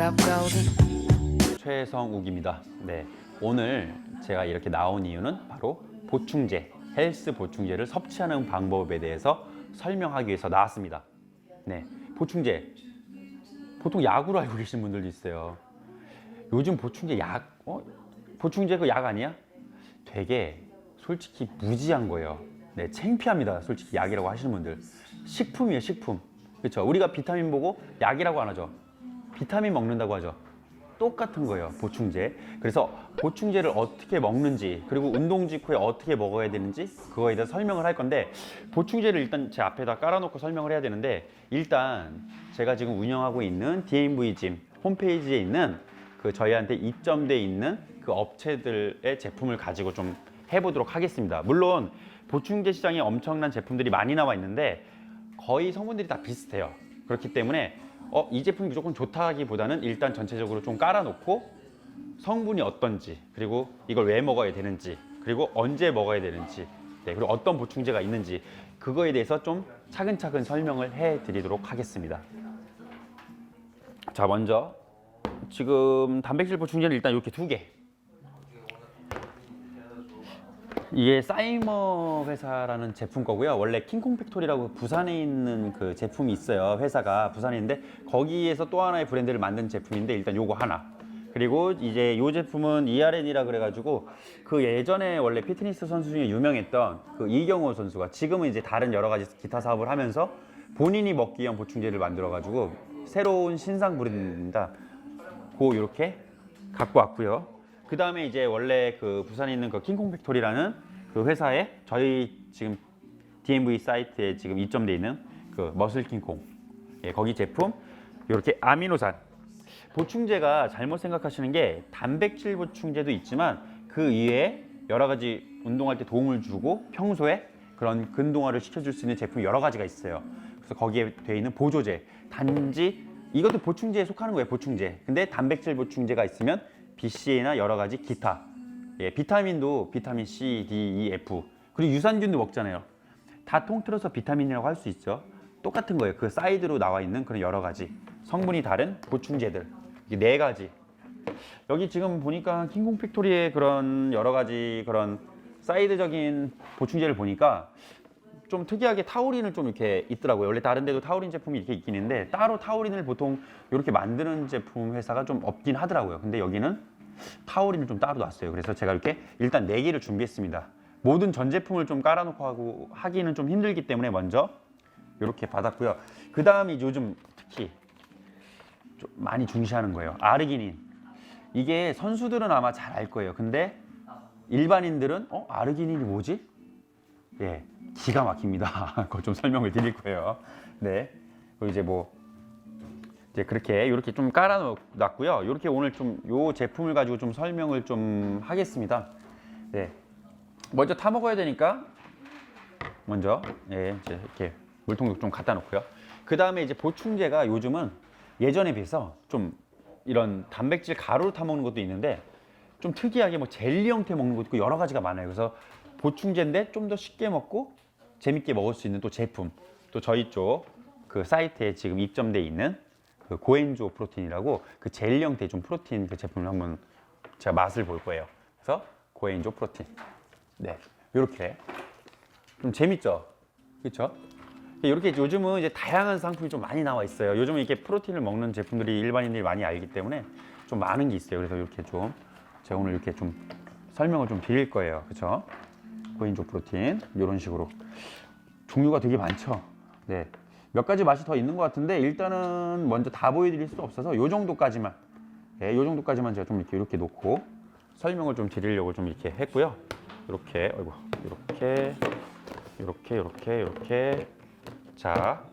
out golden. 최성욱입니다. 네, 오늘 제가 이렇게 나온 이유는 바로 보충제, 헬스 보충제를 섭취하는 방법에 대해서 설명하기 위해서 나왔습니다. 네, 보충제 보통 약으로 알고 계신 분들도 있어요. 요즘 보충제 약, 보충제 그 약 아니야? 되게 솔직히 무지한 거예요. 네, 창피합니다. 솔직히 약이라고 하시는 분들. 식품이에요, 식품. 그렇죠? 우리가 비타민 보고 약이라고 안 하죠. 비타민 먹는다고 하죠. 똑같은 거예요, 보충제. 그래서 보충제를 어떻게 먹는지, 그리고 운동 직후에 어떻게 먹어야 되는지 그거에 대해서 설명을 할 건데, 보충제를 일단 제 앞에다 깔아놓고 설명을 해야 되는데, 일단 제가 지금 운영하고 있는 DMV 짐 홈페이지에 있는 그 저희한테 입점돼 있는 그 업체들의 제품을 가지고 좀 해보도록 하겠습니다. 물론 보충제 시장에 엄청난 제품들이 많이 나와 있는데 거의 성분들이 다 비슷해요. 그렇기 때문에 이 제품이 무조건 좋다기보다는 일단 전체적으로 좀 깔아놓고 성분이 어떤지, 그리고 이걸 왜 먹어야 되는지, 그리고 언제 먹어야 되는지, 네, 그리고 어떤 보충제가 있는지 그거에 대해서 좀 차근차근 설명을 해드리도록 하겠습니다. 자, 먼저 지금 단백질 보충제는 일단 이렇게 2개. 이게 사이머 회사라는 제품 거고요. 원래 킹콩 팩토리라고 부산에 있는 그 제품이 있어요. 회사가 부산에 있는데 거기에서 또 하나의 브랜드를 만든 제품인데 일단 요거 하나. 그리고 이제 요 제품은 ERN이라 그래가지고 그 예전에 원래 피트니스 선수 중에 유명했던 그 이경호 선수가 지금은 이제 다른 여러 가지 기타 사업을 하면서 본인이 먹기 위한 보충제를 만들어가지고 새로운 신상 브랜드입니다. 고 이렇게 갖고 왔고요. 그 다음에 이제 원래 그 부산에 있는 그 킹콩 팩토리라는 그 회사에 저희 지금 DMV 사이트에 지금 입점돼 있는 그 머슬 킹콩, 예, 거기 제품 이렇게 아미노산 보충제가 잘못 생각하시는 게 단백질 보충제도 있지만 그 이외에 여러 가지 운동할 때 도움을 주고 평소에 그런 근동화를 시켜줄 수 있는 제품이 여러 가지가 있어요. 그래서 거기에 되어 있는 보조제, 단지 이것도 보충제에 속하는 거예요. 보충제. 근데 단백질 보충제가 있으면 BCA나 여러 가지 기타, 예, 비타민도 비타민 C, D, E, F, 그리고 유산균도 먹잖아요. 다 통틀어서 비타민이라고 할 수 있죠. 똑같은 거예요. 그 사이드로 나와 있는 그런 여러 가지 성분이 다른 보충제들, 이게 4가지. 여기 지금 보니까 킹콩 팩토리의 그런 여러 가지 그런 사이드적인 보충제를 보니까 좀 특이하게 타우린을 좀 이렇게 있더라고요. 원래 다른 데도 타우린 제품이 이렇게 있긴 있는데 따로 타우린을 보통 이렇게 만드는 제품 회사가 좀 없긴 하더라고요. 근데 여기는 타우린을 좀 따로 놨어요. 그래서 제가 이렇게 일단 4개를 준비했습니다. 모든 전 제품을 좀 깔아놓고 하기는 좀 힘들기 때문에 먼저 이렇게 받았고요. 그 다음이 요즘 특히 좀 많이 중시하는 거예요. 아르기닌. 이게 선수들은 아마 잘 알 거예요. 근데 일반인들은 아르기닌이 뭐지? 예, 기가 막힙니다. 그거 좀 설명을 드릴 거예요. 네. 그리고 이제 이제 이렇게 좀 깔아놨고요. 이렇게 오늘 좀 요 제품을 가지고 좀 설명을 좀 하겠습니다. 네. 먼저 타 먹어야 되니까 먼저 이제 이렇게 물통 좀 갖다 놓고요. 그 다음에 이제 보충제가 요즘은 예전에 비해서 좀 이런 단백질 가루로 타 먹는 것도 있는데 좀 특이하게 젤리 형태 먹는 것도 있고 여러 가지가 많아요. 그래서 보충제인데 좀 더 쉽게 먹고 재밌게 먹을 수 있는 또 제품, 또 저희 쪽 그 사이트에 지금 입점돼 있는 그 고엔조 프로틴이라고 그 젤리 형태 좀 프로틴 그 제품을 한번 제가 맛을 볼 거예요. 그래서 고엔조 프로틴, 네, 이렇게 좀 재밌죠, 그렇죠? 이렇게 요즘은 이제 다양한 상품이 좀 많이 나와 있어요. 요즘은 이렇게 프로틴을 먹는 제품들이 일반인들이 많이 알기 때문에 좀 많은 게 있어요. 그래서 이렇게 좀 제가 오늘 이렇게 좀 설명을 좀 드릴 거예요, 그렇죠? 고인조 프로틴 이런 식으로 종류가 되게 많죠. 네, 몇 가지 맛이 더 있는 것 같은데 일단은 먼저 다 보여드릴 수 없어서 요 정도까지만, 네, 요 정도까지만 제가 좀 이렇게 놓고 설명을 좀 드리려고 좀 이렇게 했고요. 이렇게, 이렇게. 자,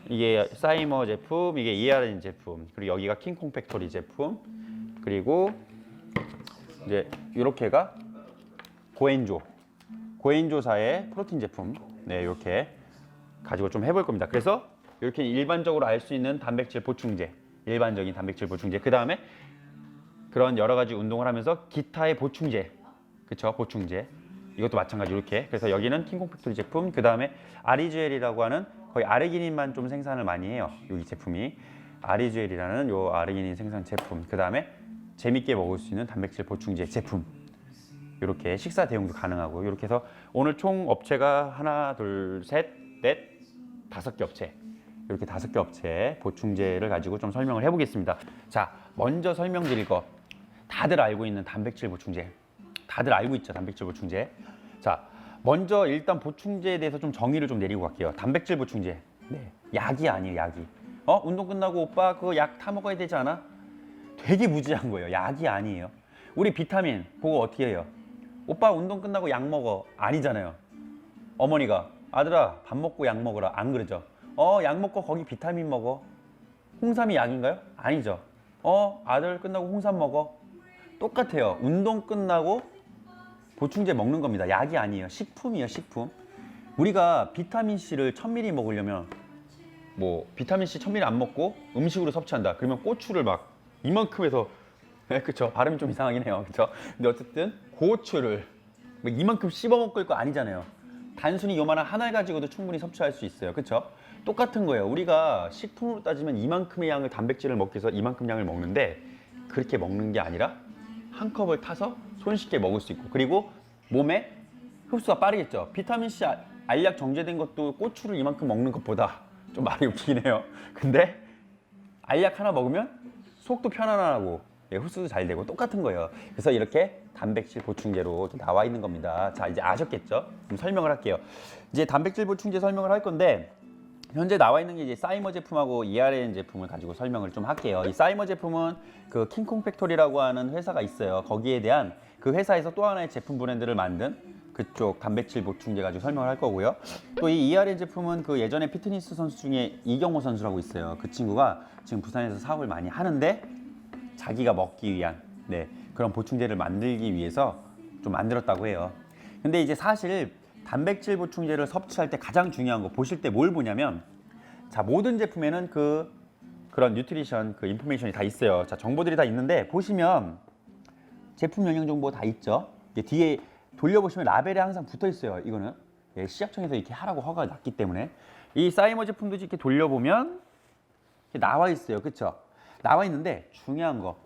이게 사이머 제품, 이게 ERN 제품, 그리고 여기가 킹콩 팩토리 제품, 그리고 이제 이렇게가 고엔조사의 프로틴 제품, 네, 이렇게 가지고 좀 해볼 겁니다. 그래서 이렇게 일반적으로 알 수 있는 단백질 보충제, 일반적인 단백질 보충제, 그 다음에 그런 여러 가지 운동을 하면서 기타의 보충제, 그쵸? 보충제. 이것도 마찬가지 이렇게. 그래서 여기는 킹콩 팩토리 제품, 그 다음에 아리주엘이라고 하는 거의 아르기닌만 좀 생산을 많이 해요. 여기 제품이. 아리주엘이라는 요 아르기닌 생산 제품, 그 다음에 재밌게 먹을 수 있는 단백질 보충제 제품, 이렇게 식사 대용도 가능하고, 이렇게 해서 오늘 총 업체가 하나, 둘, 셋, 넷, 5개 업체, 이렇게 5개 업체 보충제를 가지고 좀 설명을 해보겠습니다. 자, 먼저 설명드릴 거, 다들 알고 있는 단백질 보충제, 다들 알고 있죠, 단백질 보충제. 자, 먼저 일단 보충제에 대해서 좀 정의를 좀 내리고 갈게요. 단백질 보충제, 네, 약이 아니에요, 약이. 운동 끝나고 오빠 그거 약 타 먹어야 되지 않아? 되게 무지한 거예요. 약이 아니에요. 우리 비타민 보고 어떻게 해요? 오빠 운동 끝나고 약 먹어. 아니잖아요. 어머니가 아들아 밥 먹고 약 먹으라. 안 그러죠? 약 먹고 거기 비타민 먹어. 홍삼이 약인가요? 아니죠. 아들 끝나고 홍삼 먹어. 똑같아요. 운동 끝나고 보충제 먹는 겁니다. 약이 아니에요. 식품이에요, 식품. 우리가 비타민C를 1000ml 먹으려면 뭐 비타민C 1000ml 안 먹고 음식으로 섭취한다. 그러면 고추를 막 이만큼 해서, 네, 그쵸, 발음이 좀 이상하긴 해요, 그쵸. 근데 어쨌든 고추를 뭐 이만큼 씹어 먹을 거 아니잖아요. 단순히 요만한 하나 가지고도 충분히 섭취할 수 있어요, 그쵸. 똑같은 거예요. 우리가 식품으로 따지면 이만큼의 양을 단백질을 먹기 위해서 이만큼 양을 먹는데, 그렇게 먹는 게 아니라 한 컵을 타서 손쉽게 먹을 수 있고, 그리고 몸에 흡수가 빠르겠죠. 비타민C 알약 정제된 것도 고추를 이만큼 먹는 것보다 좀 말이 웃기긴 해요. 근데 알약 하나 먹으면 속도 편안하고, 예, 흡수도 잘 되고 똑같은 거예요. 그래서 이렇게 단백질 보충제로 나와 있는 겁니다. 자, 이제 아셨겠죠? 좀 설명을 할게요. 이제 단백질 보충제 설명을 할 건데, 현재 나와 있는 게 이제 사이머 제품하고 ERN 제품을 가지고 설명을 좀 할게요. 이 사이머 제품은 그 킹콩 팩토리라고 하는 회사가 있어요. 거기에 대한 그 회사에서 또 하나의 제품 브랜드를 만든 그쪽 단백질 보충제 가지고 설명을 할 거고요. 또 이 ERN 제품은 그 예전에 피트니스 선수 중에 이경호 선수라고 있어요. 그 친구가 지금 부산에서 사업을 많이 하는데, 자기가 먹기 위한, 네, 그런 보충제를 만들기 위해서 좀 만들었다고 해요. 근데 이제 사실 단백질 보충제를 섭취할 때 가장 중요한 거, 보실 때 뭘 보냐면, 자, 모든 제품에는 그런 뉴트리션 그 인포메이션이 다 있어요. 자, 정보들이 다 있는데, 보시면 제품 영양 정보 다 있죠. 이게 뒤에 돌려보시면 라벨에 항상 붙어 있어요. 이거는, 예, 시약청에서 이렇게 하라고 허가가 났기 때문에. 이 사이머 제품도 이렇게 돌려보면 이렇게 나와 있어요, 그쵸? 나와 있는데 중요한 거,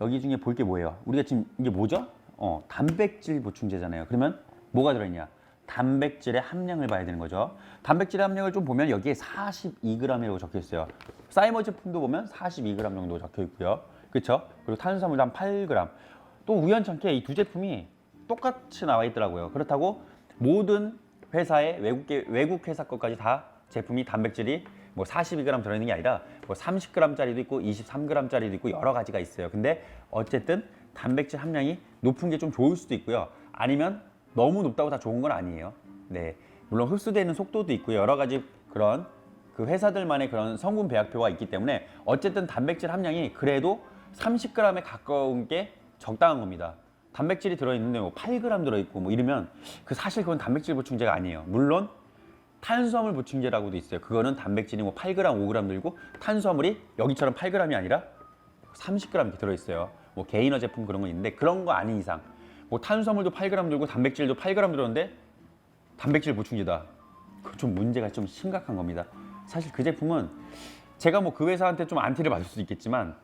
여기 중에 볼 게 뭐예요? 우리가 지금 이게 뭐죠? 단백질 보충제잖아요. 그러면 뭐가 들어있냐? 단백질의 함량을 봐야 되는 거죠. 단백질의 함량을 좀 보면 여기에 42g이라고 적혀 있어요. 사이머 제품도 보면 42g 정도 적혀 있고요, 그렇죠? 그리고 탄수화물도 한 8g. 또 우연찮게 이 두 제품이 똑같이 나와 있더라고요. 그렇다고 모든 회사의 외국 회사 것까지 다 제품이 단백질이 뭐 42g 들어있는 게 아니라 뭐 30g짜리도 있고 23g짜리도 있고 여러 가지가 있어요. 근데 어쨌든 단백질 함량이 높은 게 좀 좋을 수도 있고요. 아니면 너무 높다고 다 좋은 건 아니에요. 네, 물론 흡수되는 속도도 있고요. 여러 가지 그런 그 회사들만의 그런 성분 배합표가 있기 때문에 어쨌든 단백질 함량이 그래도 30g에 가까운 게 적당한 겁니다. 단백질이 들어있는데 뭐 8g 들어있고 뭐 이러면 사실 그건 단백질 보충제가 아니에요. 물론 탄수화물 보충제라고도 있어요. 그거는 단백질이 뭐 8g, 5g 들고 탄수화물이 여기처럼 8g이 아니라 30g 이렇게 들어있어요. 뭐 게이너 제품 그런 거 있는데, 그런 거 아닌 이상 뭐 탄수화물도 8g 들고 단백질도 8g 들었는데 단백질 보충제다, 그거 좀 문제가 좀 심각한 겁니다. 사실 그 제품은 제가 뭐 그 회사한테 좀 안티를 받을 수도 있겠지만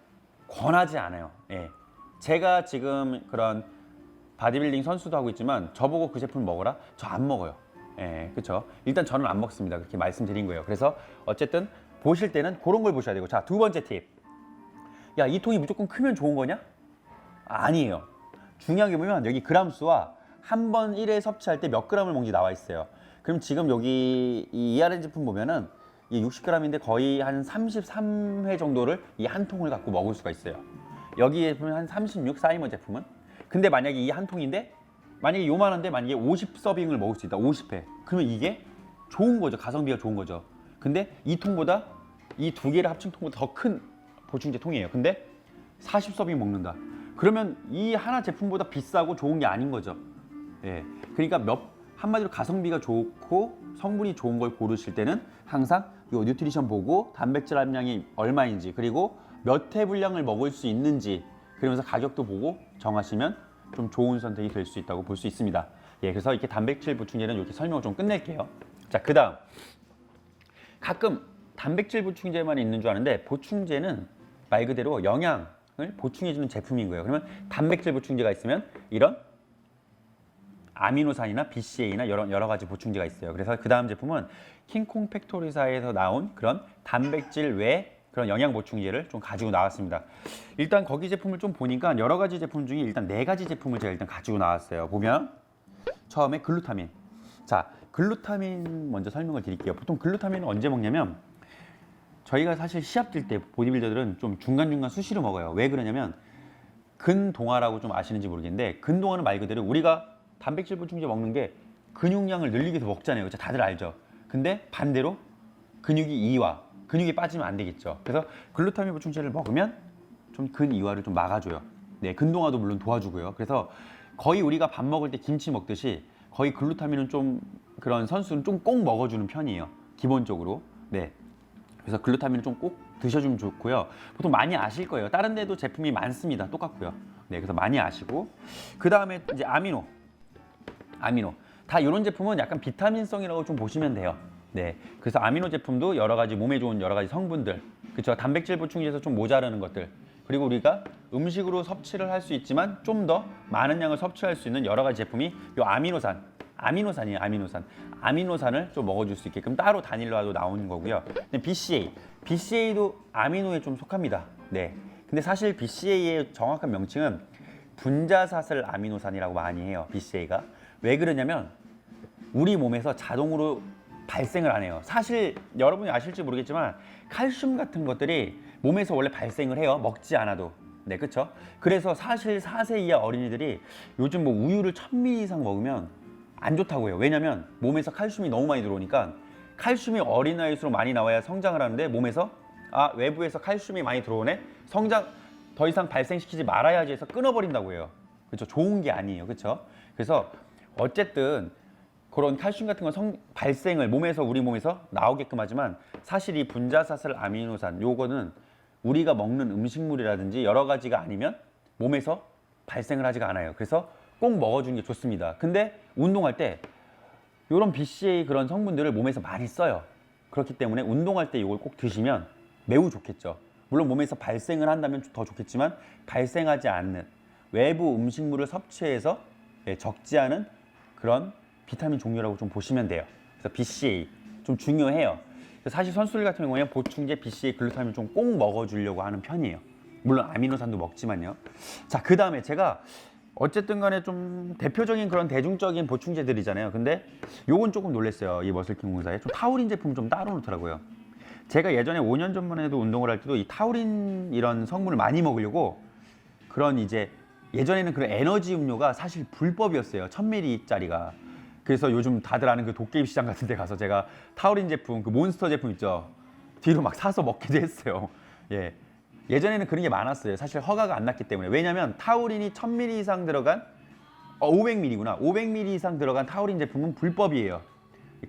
권하지 않아요. 예. 제가 지금 그런 바디빌딩 선수도 하고 있지만 저보고 그 제품 먹어라? 저 안 먹어요. 예, 그렇죠. 일단 저는 안 먹습니다. 그렇게 말씀드린 거예요. 그래서 어쨌든 보실 때는 그런 걸 보셔야 되고, 자, 두 번째 팁. 야, 이 통이 무조건 크면 좋은 거냐? 아니에요. 중요한 게 보면 여기 그람 수와 한 번 1회 섭취할 때 몇 g을 먹는지 나와 있어요. 그럼 지금 여기 이 ERN 제품 보면은 이 60g인데 거의 한 33회 정도를 이 한 통을 갖고 먹을 수가 있어요. 여기에 보면 한 36, 사이머 제품은. 근데 만약에 이 한 통인데 만약에 요만한데 만약에 50서빙을 먹을 수 있다, 50회. 그러면 이게 좋은 거죠. 가성비가 좋은 거죠. 근데 이 통보다 이 두 개를 합친 통보다 더 큰 보충제 통이에요. 근데 40서빙 먹는다. 그러면 이 하나 제품보다 비싸고 좋은 게 아닌 거죠. 예. 그러니까 한마디로 가성비가 좋고 성분이 좋은 걸 고르실 때는 항상 요 뉴트리션 보고 단백질 함량이 얼마인지, 그리고 몇 회 분량을 먹을 수 있는지, 그러면서 가격도 보고 정하시면 좀 좋은 선택이 될 수 있다고 볼 수 있습니다. 예, 그래서 이렇게 단백질 보충제는 이렇게 설명을 좀 끝낼게요. 자, 그다음 가끔 단백질 보충제만 있는 줄 아는데 보충제는 말 그대로 영양을 보충해주는 제품인 거예요. 그러면 단백질 보충제가 있으면 이런 아미노산이나 BCA나 여러 가지 보충제가 있어요. 그래서 그 다음 제품은 킹콩 팩토리사에서 나온 그런 단백질 외 그런 영양 보충제를 좀 가지고 나왔습니다. 일단 거기 제품을 좀 보니까 여러 가지 제품 중에 일단 4가지 제품을 제가 일단 가지고 나왔어요. 보면 처음에 글루타민. 자, 글루타민 먼저 설명을 드릴게요. 보통 글루타민은 언제 먹냐면 저희가 사실 시합 뛸 때 보디빌더들은 좀 중간중간 수시로 먹어요. 왜 그러냐면 근동화라고 좀 아시는지 모르겠는데 근동화는 말 그대로 우리가 단백질 보충제 먹는 게 근육량을 늘리기 위해서 먹잖아요. 그렇죠? 다들 알죠? 근데 반대로 근육이 이완, 근육이 빠지면 안 되겠죠. 그래서 글루타민 보충제를 먹으면 좀 근이완을 좀 막아줘요. 네, 근동화도 물론 도와주고요. 그래서 거의 우리가 밥 먹을 때 김치 먹듯이 거의 글루타민은 좀 그런 선수는 좀 꼭 먹어주는 편이에요. 기본적으로. 네. 그래서 글루타민은 좀 꼭 드셔주면 좋고요. 보통 많이 아실 거예요. 다른 데도 제품이 많습니다. 똑같고요. 네, 그래서 많이 아시고 그 다음에 이제 아미노. 다 이런 제품은 약간 비타민성이라고 좀 보시면 돼요. 네, 그래서 아미노 제품도 여러 가지 몸에 좋은 여러 가지 성분들, 그렇죠? 단백질 보충제에서 좀 모자라는 것들, 그리고 우리가 음식으로 섭취를 할 수 있지만 좀 더 많은 양을 섭취할 수 있는 여러 가지 제품이 이 아미노산이에요. 아미노산을 좀 먹어줄 수 있게끔 따로 단일화도 나오는 거고요. BCA도 아미노에 좀 속합니다. 네, 근데 사실 BCA의 정확한 명칭은 분자사슬 아미노산이라고 많이 해요. BCA가. 왜 그러냐면 우리 몸에서 자동으로 발생을 안 해요. 사실 여러분이 아실지 모르겠지만 칼슘 같은 것들이 몸에서 원래 발생을 해요. 먹지 않아도. 네, 그렇죠? 그래서 사실 4세 이하 어린이들이 요즘 뭐 우유를 1000ml 이상 먹으면 안 좋다고 해요. 왜냐면 몸에서 칼슘이 너무 많이 들어오니까 칼슘이 어린 나이일수록 많이 나와야 성장을 하는데 몸에서 외부에서 칼슘이 많이 들어오네. 성장 더 이상 발생시키지 말아야지 해서 끊어버린다고 해요. 그렇죠? 좋은 게 아니에요. 그렇죠? 그래서 어쨌든 그런 칼슘 같은 건 발생을 우리 몸에서 나오게끔 하지만 사실 이 분자사슬 아미노산 요거는 우리가 먹는 음식물이라든지 여러 가지가 아니면 몸에서 발생을 하지가 않아요. 그래서 꼭 먹어주는 게 좋습니다. 근데 운동할 때 이런 BCA 그런 성분들을 몸에서 많이 써요. 그렇기 때문에 운동할 때 이걸 꼭 드시면 매우 좋겠죠. 물론 몸에서 발생을 한다면 더 좋겠지만 발생하지 않는 외부 음식물을 섭취해서 적지 않은 그런 비타민 종류라고 좀 보시면 돼요. 그래서 BCA 좀 중요해요. 사실 선수들 같은 경우에는 보충제 BCA 글루타민 좀 꼭 먹어주려고 하는 편이에요. 물론 아미노산도 먹지만요. 자, 그 다음에 제가 어쨌든 간에 좀 대표적인 그런 대중적인 보충제들이잖아요. 근데 요건 조금 놀랐어요. 이 머슬킹 공사에 좀 타우린 제품 좀 따로 놓더라고요. 제가 예전에 5년 전만 해도 운동을 할 때도 이 타우린 이런 성분을 많이 먹으려고 그런 이제 예전에는 그런 에너지 음료가 사실 불법이었어요. 1000ml짜리가. 그래서 요즘 다들 아는 그 도깨비 시장 같은 데 가서 제가 타우린 제품, 그 몬스터 제품 있죠. 뒤로 막 사서 먹기도 했어요. 예. 예전에는 그런 게 많았어요. 사실 허가가 안 났기 때문에. 왜냐면 타우린이 1000ml 이상 들어간 500ml구나. 500ml 이상 들어간 타우린 제품은 불법이에요.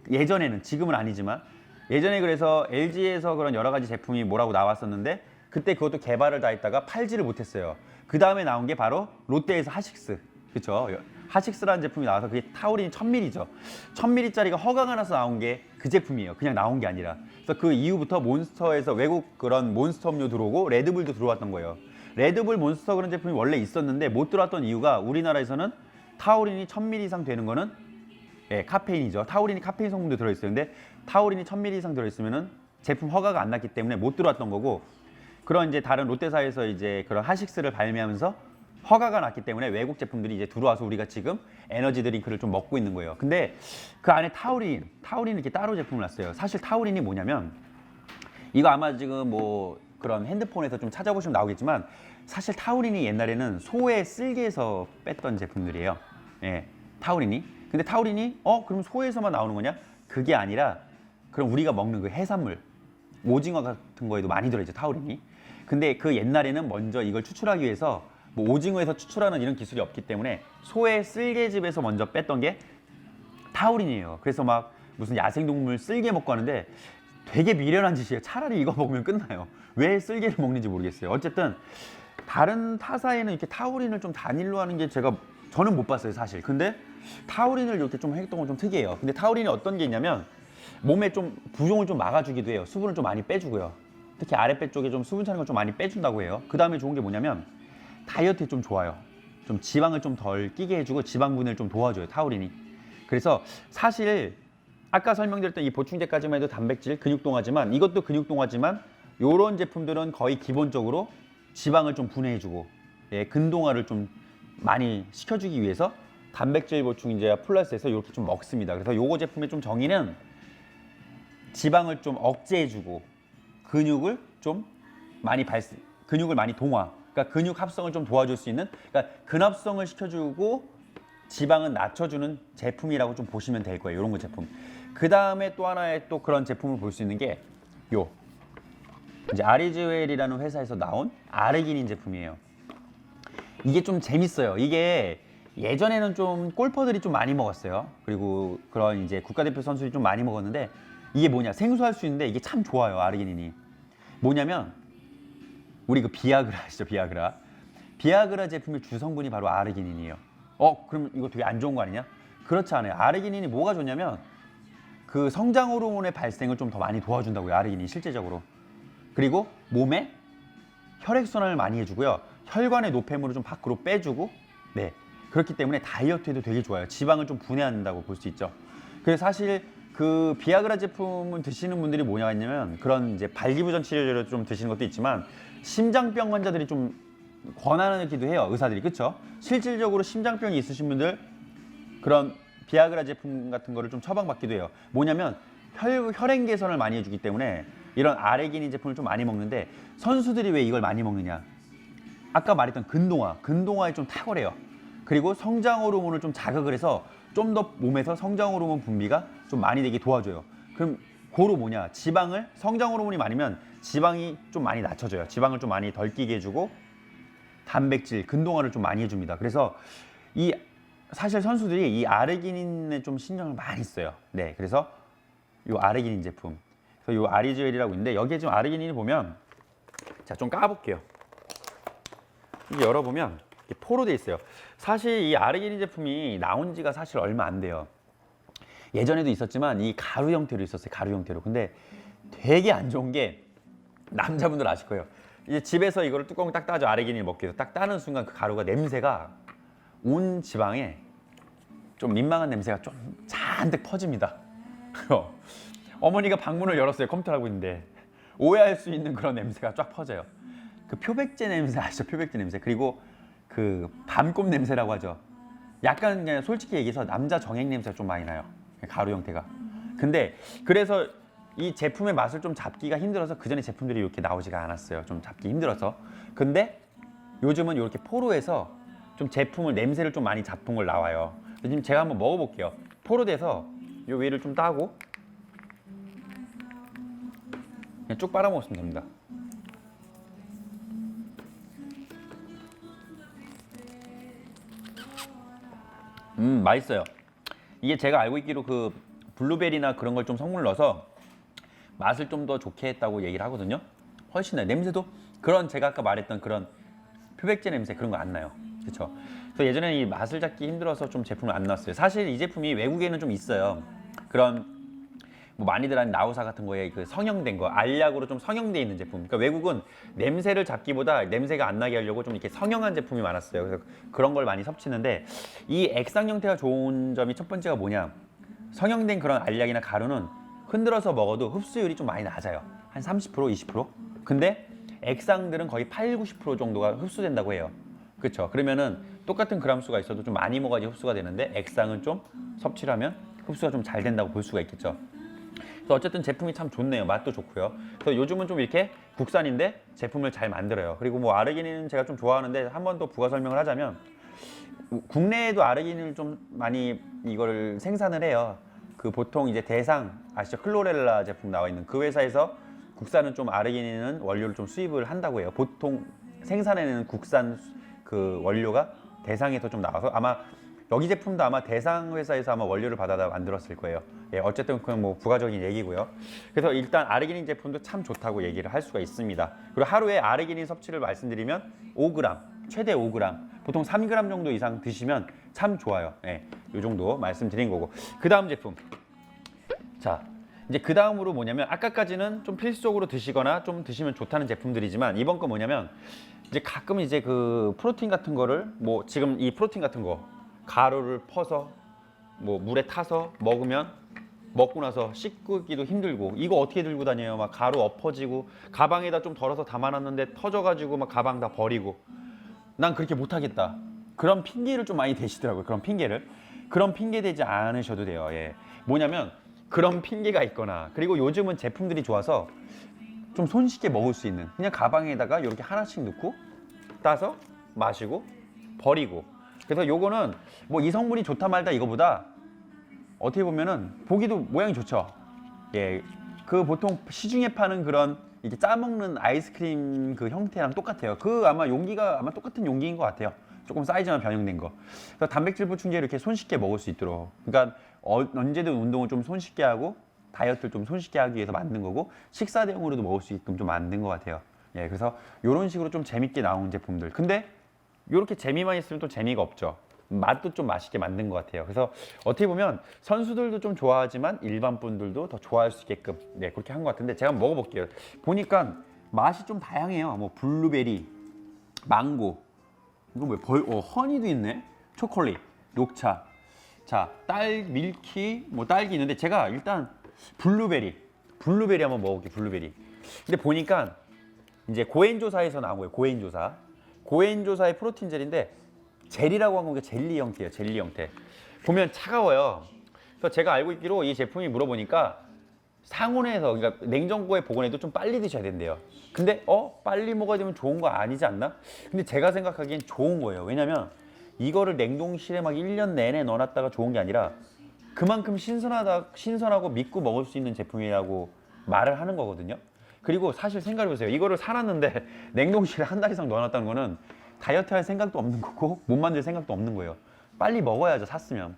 예전에는, 지금은 아니지만. 예전에 그래서 LG에서 그런 여러 가지 제품이 뭐라고 나왔었는데 그때 그것도 개발을 다 했다가 팔지를 못했어요. 그 다음에 나온 게 바로 롯데에서 하식스. 그렇죠? 하식스라는 제품이 나와서 그게 타우린이 1000ml죠. 1000ml짜리가 허가가 나서 나온 게 그 제품이에요. 그냥 나온 게 아니라. 그래서 그 이후부터 몬스터에서 외국 그런 몬스터 음료 들어오고 레드불도 들어왔던 거예요. 레드불, 몬스터 그런 제품이 원래 있었는데 못 들어왔던 이유가 우리나라에서는 타우린이 1000ml 이상 되는 거는 카페인이죠. 타우린이 카페인 성분도 들어있어요. 근데 타우린이 1000ml 이상 들어있으면은 제품 허가가 안 났기 때문에 못 들어왔던 거고 그런 이제 다른 롯데사에서 이제 그런 하식스를 발매하면서 허가가 났기 때문에 외국 제품들이 이제 들어와서 우리가 지금 에너지 드링크를 좀 먹고 있는 거예요. 근데 그 안에 타우린 이렇게 따로 제품을 놨어요. 사실 타우린이 뭐냐면 이거 아마 지금 뭐 그런 핸드폰에서 좀 찾아보시면 나오겠지만 사실 타우린이 옛날에는 소의 쓸개에서 뺐던 제품들이에요. 예, 타우린이. 근데 타우린이 그럼 소에서만 나오는 거냐? 그게 아니라 그럼 우리가 먹는 그 해산물, 오징어 같은 거에도 많이 들어있죠, 타우린이. 근데 그 옛날에는 먼저 이걸 추출하기 위해서 뭐 오징어에서 추출하는 이런 기술이 없기 때문에 소의 쓸개즙에서 먼저 뺐던 게 타우린이에요. 그래서 막 무슨 야생동물 쓸개 먹고 하는데 되게 미련한 짓이에요. 차라리 이거 먹으면 끝나요. 왜 쓸개를 먹는지 모르겠어요. 어쨌든 다른 타사에는 이렇게 타우린을 좀 단일로 하는 게 저는 못 봤어요, 사실. 근데 타우린을 이렇게 좀 했던 건 좀 특이해요. 근데 타우린이 어떤 게 있냐면 몸에 좀 부종을 좀 막아주기도 해요. 수분을 좀 많이 빼주고요. 특히 아랫배 쪽에 좀 수분 차는 걸 좀 많이 빼준다고 해요. 그 다음에 좋은 게 뭐냐면 다이어트에 좀 좋아요. 좀 지방을 좀 덜 끼게 해주고 지방 분해를 좀 도와줘요, 타우린이. 그래서 사실 아까 설명드렸던 이 보충제까지만 해도 단백질, 근육동화지만 이것도 근육동화지만 이런 제품들은 거의 기본적으로 지방을 좀 분해해주고 예, 근동화를 좀 많이 시켜주기 위해서 단백질 보충제와 플러스해서 이렇게 좀 먹습니다. 그래서 요거 제품의 좀 정의는 지방을 좀 억제해주고 근육을 좀 많이 근육을 많이 동화, 그러니까 근육 합성을 좀 도와줄 수 있는, 그러니까 근합성을 시켜주고 지방은 낮춰주는 제품이라고 좀 보시면 될 거예요. 이런 거 제품. 그 다음에 또 하나의 또 그런 제품을 볼 수 있는 게 요 이제 아리즈웰이라는 회사에서 나온 아르기닌 제품이에요. 이게 좀 재밌어요. 이게 예전에는 좀 골퍼들이 좀 많이 먹었어요. 그리고 그런 이제 국가대표 선수들이 좀 많이 먹었는데 이게 뭐냐, 생소할 수 있는데 이게 참 좋아요. 아르기닌이 뭐냐면 우리 그 비아그라 아시죠? 비아그라 제품의 주성분이 바로 아르기닌이에요. 그럼 이거 되게 안 좋은 거 아니냐? 그렇지 않아요. 아르기닌이 뭐가 좋냐면 그 성장 호르몬의 발생을 좀 더 많이 도와준다고요. 아르기닌이 실제적으로. 그리고 몸에 혈액순환을 많이 해주고요. 혈관의 노폐물을 좀 밖으로 빼주고, 네, 그렇기 때문에 다이어트에도 되게 좋아요. 지방을 좀 분해한다고 볼 수 있죠. 그래서 사실 그 비아그라 제품을 드시는 분들이 뭐냐 했냐면 그런 이제 발기부전 치료제를 좀 드시는 것도 있지만 심장병 환자들이 좀 권하기도 해요. 의사들이. 그렇죠? 실질적으로 심장병이 있으신 분들 그런 비아그라 제품 같은 거를 좀 처방받기도 해요. 뭐냐면 혈행 개선을 많이 해주기 때문에 이런 아르기닌 제품을 좀 많이 먹는데 선수들이 왜 이걸 많이 먹느냐? 아까 말했던 근동화에 좀 탁월해요. 그리고 성장 호르몬을 좀 자극을 해서 좀 더 몸에서 성장 호르몬 분비가 좀 많이 되게 도와줘요. 그럼 고로 뭐냐? 지방을 성장 호르몬이 많으면 지방이 좀 많이 낮춰져요. 지방을 좀 많이 덜 끼게 해주고 단백질, 근동화를 좀 많이 해줍니다. 그래서 사실 선수들이 이 아르기닌에 좀 신경을 많이 써요. 네, 그래서 이 아르기닌 제품, 그래서 이 아리즈웰이라고 있는데 여기에 지금 아르기닌이 보면 자, 좀 까볼게요. 이게 열어보면 이렇게 포로 돼 있어요. 사실 이 아르기닌 제품이 나온 지가 사실 얼마 안 돼요. 예전에도 있었지만 이 가루 형태로 있었어요. 가루 형태로. 근데 되게 안 좋은 게 남자분들 아실 거예요. 이제 집에서 이거를 뚜껑 딱 따죠. 아르기닌을 먹기 위해서 딱 따는 순간 그 가루가 냄새가 온 지방에 좀 민망한 냄새가 좀 잔뜩 퍼집니다. 어머니가 방문을 열었어요. 컴퓨터를 하고 있는데 오해할 수 있는 그런 냄새가 쫙 퍼져요. 그 표백제 냄새 아시죠? 표백제 냄새. 그리고 그 밤꽃 냄새라고 하죠. 약간 그냥 솔직히 얘기해서 남자 정액 냄새가 좀 많이 나요. 가루 형태가. 근데 그래서 이 제품의 맛을 좀 잡기가 힘들어서 그전에 제품들이 이렇게 나오지가 않았어요. 좀 잡기 힘들어서. 근데 요즘은 이렇게 포로에서 좀 냄새를 좀 많이 잡은 걸 나와요. 지금 제가 한번 먹어볼게요. 포로 돼서 이 위를 좀 따고 그냥 쭉 빨아먹으시면 됩니다. 맛있어요. 이게 제가 알고 있기로 그 블루베리나 그런 걸 좀 성분을 넣어서 맛을 좀 더 좋게 했다고 얘기를 하거든요. 훨씬 나요. 냄새도 그런 제가 아까 말했던 그런 표백제 냄새 그런 거 안 나요. 그렇죠? 그래서 예전에 이 맛을 잡기 힘들어서 좀 제품을 안 넣었어요. 사실 이 제품이 외국에는 좀 있어요. 그런 뭐 많이들 하는 나우사 같은 거에 그 성형된 거, 알약으로 좀 성형돼 있는 제품. 그러니까 외국은 냄새를 잡기보다 냄새가 안 나게 하려고 좀 이렇게 성형한 제품이 많았어요. 그래서 그런 걸 많이 섭취했는데 이 액상 형태가 좋은 점이 첫 번째가 뭐냐? 성형된 그런 알약이나 가루는 흔들어서 먹어도 흡수율이 좀 많이 낮아요. 한 30%, 20%. 근데 액상들은 거의 8, 90% 정도가 흡수된다고 해요. 그렇죠? 그러면은 똑같은 그람 수가 있어도 좀 많이 먹어야지 흡수가 되는데 액상은 좀 섭취를 하면 흡수가 좀 잘 된다고 볼 수가 있겠죠. 그래서 어쨌든 제품이 참 좋네요. 맛도 좋고요. 그래서 요즘은 좀 이렇게 국산인데 제품을 잘 만들어요. 그리고 뭐 아르기닌은 제가 좀 좋아하는데 한 번 더 부가 설명을 하자면 국내에도 아르기닌을 좀 많이 이거를 생산을 해요. 그 보통 이제 대상 아시죠? 클로렐라 제품 나와 있는 그 회사에서 국산은 좀 아르기닌은 원료를 좀 수입을 한다고 해요. 보통 생산해내는 국산 그 원료가 대상에서 좀 나와서 아마 여기 제품도 아마 대상 회사에서 아마 원료를 받아다 만들었을 거예요. 예, 어쨌든 그건 뭐 부가적인 얘기고요. 그래서 일단 아르기닌 제품도 참 좋다고 얘기를 할 수가 있습니다. 그리고 하루에 아르기닌 섭취를 말씀드리면 5g, 최대 5g, 보통 3g 정도 이상 드시면 참 좋아요. 예, 이 정도 말씀드린 거고. 그 다음 제품. 자, 이제 그 다음으로 뭐냐면 아까까지는 좀 필수적으로 드시거나 좀 드시면 좋다는 제품들이지만 이번 거 뭐냐면 이제 가끔 이제 그 프로틴 같은 거를 뭐 지금 이 프로틴 같은 거 가루를 퍼서 뭐 물에 타서 먹으면 먹고 나서 씻기도 힘들고 이거 어떻게 들고 다녀요? 막 가루 엎어지고 가방에다 좀 덜어서 담아놨는데 터져가지고 막 가방 다 버리고 난 그렇게 못하겠다. 그런 핑계를 좀 많이 대시더라고요. 그런 핑계 대지 않으셔도 돼요. 예. 뭐냐면 그런 핑계가 있거나 그리고 요즘은 제품들이 좋아서 좀 손쉽게 먹을 수 있는 그냥 가방에다가 이렇게 하나씩 넣고 따서 마시고 버리고 그래서 요거는 뭐 이 성분이 좋다 말다 이거보다 어떻게 보면은 보기도 모양이 좋죠. 예, 그 보통 시중에 파는 그런 이렇게 짜먹는 아이스크림 그 형태랑 똑같아요. 그 아마 용기가 아마 똑같은 용기인 것 같아요. 조금 사이즈만 변형된 거. 그래서 단백질 보충제 이렇게 손쉽게 먹을 수 있도록. 그러니까 언제든 운동을 좀 손쉽게 하고 다이어트를 좀 손쉽게 하기 위해서 만든 거고 식사 대용으로도 먹을 수 있게끔 좀 만든 것 같아요. 예, 그래서 이런 식으로 좀 재밌게 나온 제품들. 근데 이렇게 재미만 있으면 또 재미가 없죠. 맛도 좀 맛있게 만든 것 같아요. 그래서 어떻게 보면 선수들도 좀 좋아하지만 일반 분들도 더 좋아할 수 있게끔 네, 그렇게 한 것 같은데 제가 한번 먹어볼게요. 보니까 맛이 좀 다양해요. 뭐 블루베리, 망고, 이거 뭐야? 허니도 있네. 초콜릿, 녹차, 자, 밀키, 뭐 딸기 있는데 제가 일단 블루베리 한번 먹어볼게요. 블루베리. 근데 보니까 이제 고엔조사에서 나온 거예요. 고엔조사의 프로틴 젤인데 젤이라고 한 거니까 젤리 형태예요. 젤리 형태. 보면 차가워요. 그래서 제가 알고 있기로 이 제품이 물어보니까 상온에서 그러니까 냉장고에 보관해도 좀 빨리 드셔야 된대요. 근데 빨리 먹어야 되면 좋은 거 아니지 않나? 근데 제가 생각하기엔 좋은 거예요. 왜냐면 이거를 냉동실에 막 1년 내내 넣어놨다가 좋은 게 아니라 그만큼 신선하고 믿고 먹을 수 있는 제품이라고 말을 하는 거거든요. 그리고 사실 생각해보세요. 이거를 사놨는데 냉동실에 한 달 이상 넣어놨다는 거는 다이어트 할 생각도 없는 거고 못 만들 생각도 없는 거예요. 빨리 먹어야죠. 샀으면.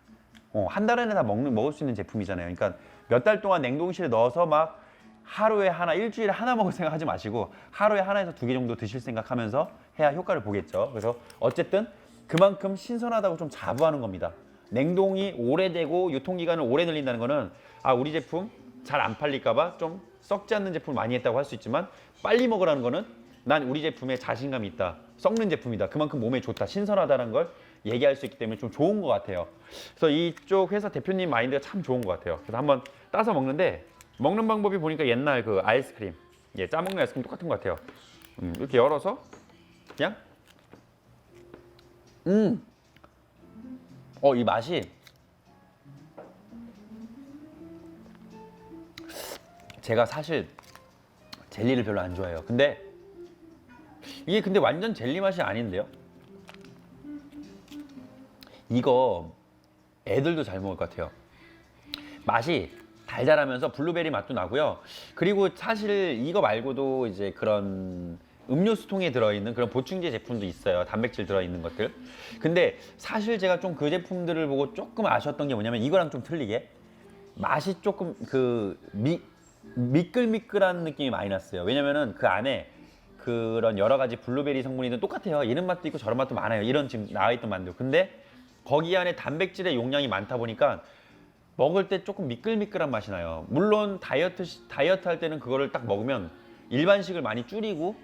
한 달 안에 다 먹을 수 있는 제품이잖아요. 그러니까 몇 달 동안 냉동실에 넣어서 막 하루에 하나, 일주일에 하나 먹을 생각하지 마시고 하루에 하나에서 2개 정도 드실 생각하면서 해야 효과를 보겠죠. 그래서 어쨌든 그만큼 신선하다고 좀 자부하는 겁니다. 냉동이 오래되고 유통기간을 오래 늘린다는 거는 우리 제품 잘 안 팔릴까봐 좀 썩지 않는 제품을 많이 했다고 할 수 있지만 빨리 먹으라는 거는 난 우리 제품에 자신감이 있다. 썩는 제품이다. 그만큼 몸에 좋다. 신선하다는 걸 얘기할 수 있기 때문에 좀 좋은 것 같아요. 그래서 이쪽 회사 대표님 마인드가 참 좋은 것 같아요. 그래서 한번 따서 먹는데 먹는 방법이 보니까 옛날 그 아이스크림, 짜먹는 아이스크림 똑같은 것 같아요. 이렇게 열어서 그냥 이 맛이 제가 사실 젤리를 별로 안 좋아해요. 근데 이게 완전 젤리 맛이 아닌데요? 이거 애들도 잘 먹을 것 같아요. 맛이 달달하면서 블루베리 맛도 나고요. 그리고 사실 이거 말고도 이제 그런 음료수통에 들어있는 그런 보충제 제품도 있어요. 단백질 들어있는 것들. 근데 사실 제가 좀 그 제품들을 보고 조금 아쉬웠던 게 뭐냐면 이거랑 좀 틀리게 맛이 조금 미끌미끌한 느낌이 많이 났어요. 왜냐면은 그 안에 그런 여러 가지 블루베리 성분이든 똑같아요. 이런 맛도 있고 저런 맛도 많아요. 이런 지금 나와있던 만두. 근데 거기 안에 단백질의 용량이 많다 보니까 먹을 때 조금 미끌미끌한 맛이 나요. 물론 다이어트 할 때는 그거를 딱 먹으면 일반식을 많이 줄이고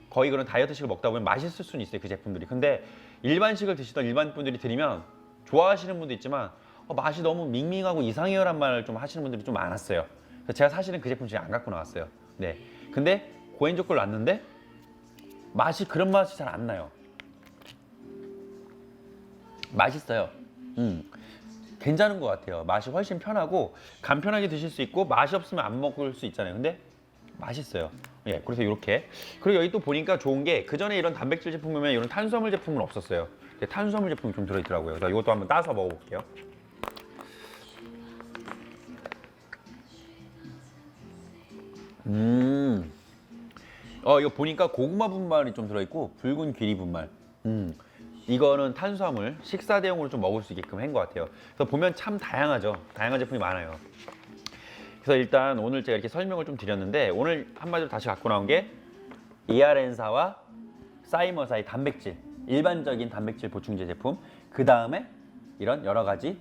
거의 그런 다이어트식을 먹다 보면 맛있을 수는 있어요. 그 제품들이. 근데 일반식을 드시던 일반 분들이 드리면 좋아하시는 분도 있지만 맛이 너무 밍밍하고 이상해요란 말을 좀 하시는 분들이 좀 많았어요. 그래서 제가 사실은 그 제품 진짜 안 갖고 나왔어요. 네. 근데 고엔조 걸 놨는데 맛이 그런 맛이 잘 안 나요. 맛있어요. 괜찮은 것 같아요. 맛이 훨씬 편하고 간편하게 드실 수 있고 맛이 없으면 안 먹을 수 있잖아요. 근데 맛있어요. 예, 그래서 이렇게. 그리고 여기 또 보니까 좋은 게 그 전에 이런 단백질 제품 보면 이런 탄수화물 제품은 없었어요. 근데 탄수화물 제품이 좀 들어있더라고요. 그래서 이것도 한번 따서 먹어볼게요. 이거 보니까 고구마 분말이 좀 들어있고 붉은 귀리 분말. 이거는 탄수화물 식사 대용으로 좀 먹을 수 있게끔 한 것 같아요. 그래서 보면 참 다양하죠. 다양한 제품이 많아요. 그래서 일단 오늘 제가 이렇게 설명을 좀 드렸는데 오늘 한마디로 다시 갖고 나온 게 ERN사와 사이머사의 단백질, 일반적인 단백질 보충제 제품, 그 다음에 이런 여러 가지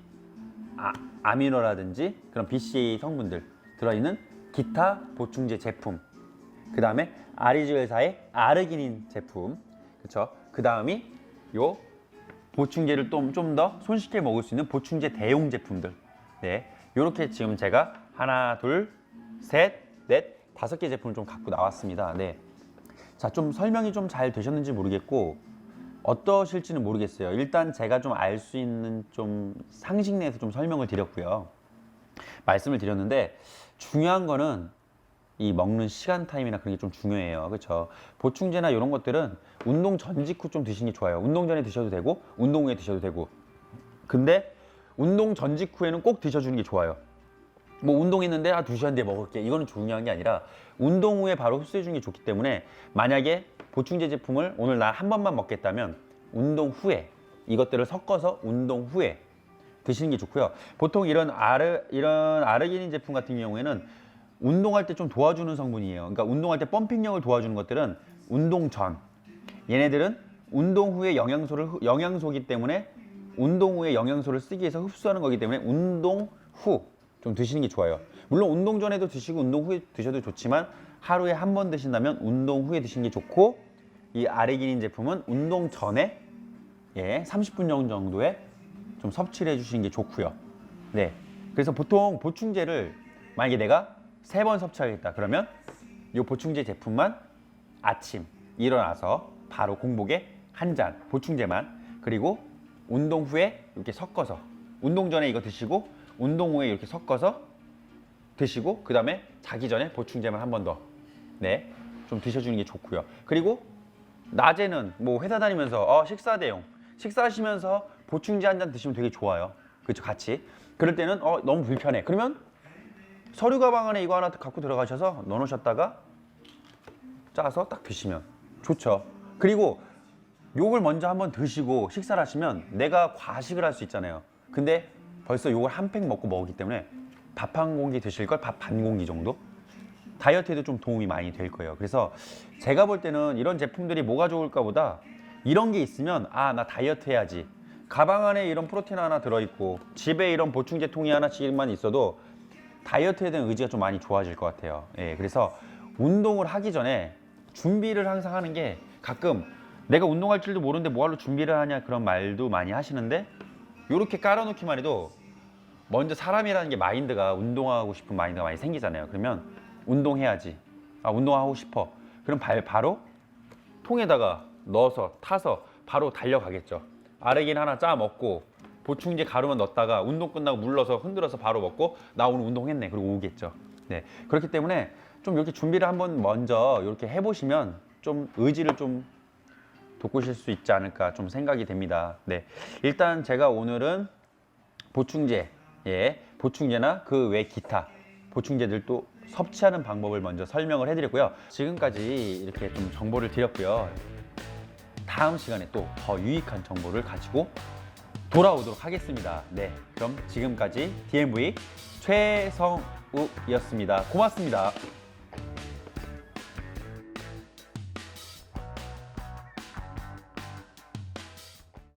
아미노라든지 그런 BCAA 성분들, 들어있는 기타 보충제 제품, 그 다음에 아리즈 회사의 아르기닌 제품, 그렇죠? 그 다음이 요 보충제를 좀 더 손쉽게 먹을 수 있는 보충제 대용 제품들. 네, 요렇게 지금 제가 하나, 둘, 셋, 넷, 5개 제품을 좀 갖고 나왔습니다. 네. 자, 좀 설명이 좀 잘 되셨는지 모르겠고 어떠실지는 모르겠어요. 일단 제가 좀 알 수 있는 좀 상식 내에서 좀 설명을 드렸고요. 말씀을 드렸는데 중요한 거는 이 먹는 시간 타임이나 그런 게 좀 중요해요. 그렇죠? 보충제나 이런 것들은 운동 전 직후 좀 드시는 게 좋아요. 운동 전에 드셔도 되고 운동 후에 드셔도 되고. 근데 운동 전 직후에는 꼭 드셔주는 게 좋아요. 뭐 운동했는데 2시간 뒤에 먹을게, 이거는 중요한 게 아니라 운동 후에 바로 흡수해 주는 게 좋기 때문에 만약에 보충제 제품을 오늘 나 한 번만 먹겠다면 운동 후에 이것들을 섞어서 운동 후에 드시는 게 좋고요. 보통 이런 아르기닌 제품 같은 경우에는 운동할 때 좀 도와주는 성분이에요. 그러니까 운동할 때 펌핑력을 도와주는 것들은 운동 전, 얘네들은 운동 후에 영양소기 때문에 운동 후에 영양소를 쓰기 위해서 흡수하는 거기 때문에 운동 후 좀 드시는 게 좋아요. 물론 운동 전에도 드시고 운동 후에 드셔도 좋지만 하루에 한 번 드신다면 운동 후에 드시는 게 좋고, 이 아르기닌 제품은 운동 전에 30분 정도에 좀 섭취를 해주시는 게 좋고요. 네, 그래서 보통 보충제를 만약에 내가 3번 섭취하겠다 그러면 이 보충제 제품만 아침 일어나서 바로 공복에 한 잔 보충제만, 그리고 운동 후에 이렇게 섞어서 운동 전에 이거 드시고 운동 후에 이렇게 섞어서 드시고 그 다음에 자기 전에 보충제만 한 번 더 좀 드셔주는 게 좋고요. 그리고 낮에는 뭐 회사 다니면서 식사 대용 식사하시면서 보충제 한 잔 드시면 되게 좋아요. 그렇죠? 같이. 그럴 때는 너무 불편해. 그러면 서류 가방 안에 이거 하나 갖고 들어가셔서 넣어놓으셨다가 짜서 딱 드시면 좋죠. 그리고 요걸 먼저 한번 드시고 식사를 하시면 내가 과식을 할 수 있잖아요. 근데 벌써 요걸 한 팩 먹기 때문에 밥 한 공기 드실 걸 밥 반 공기 정도? 다이어트에도 좀 도움이 많이 될 거예요. 그래서 제가 볼 때는 이런 제품들이 뭐가 좋을까 보다 이런 게 있으면 나 다이어트 해야지. 가방 안에 이런 프로틴 하나 들어있고 집에 이런 보충제 통이 하나씩만 있어도 다이어트에 대한 의지가 좀 많이 좋아질 것 같아요. 그래서 운동을 하기 전에 준비를 항상 하는 게, 가끔 내가 운동할 줄도 모르는데 뭐하러 준비를 하냐 그런 말도 많이 하시는데, 이렇게 깔아놓기만 해도 먼저 사람이라는 게 마인드가 운동하고 싶은 마인드가 많이 생기잖아요. 그러면 운동해야지, 운동하고 싶어, 그럼 바로 통에다가 넣어서 타서 바로 달려가겠죠. 아르기닌 하나 짜 먹고 보충제 가루만 넣었다가 운동 끝나고 물 넣어서 흔들어서 바로 먹고 나 오늘 운동했네 그리고 오겠죠. 네, 그렇기 때문에 좀 이렇게 준비를 한번 먼저 이렇게 해보시면 좀 의지를 좀 돋구실 수 있지 않을까 좀 생각이 됩니다. 네, 일단 제가 오늘은 보충제, 보충제나 그 외 기타 보충제들도 섭취하는 방법을 먼저 설명을 해드렸고요. 지금까지 이렇게 좀 정보를 드렸고요. 다음 시간에 또 더 유익한 정보를 가지고 돌아오도록 하겠습니다. 네, 그럼 지금까지 DMV 최성우였습니다. 고맙습니다.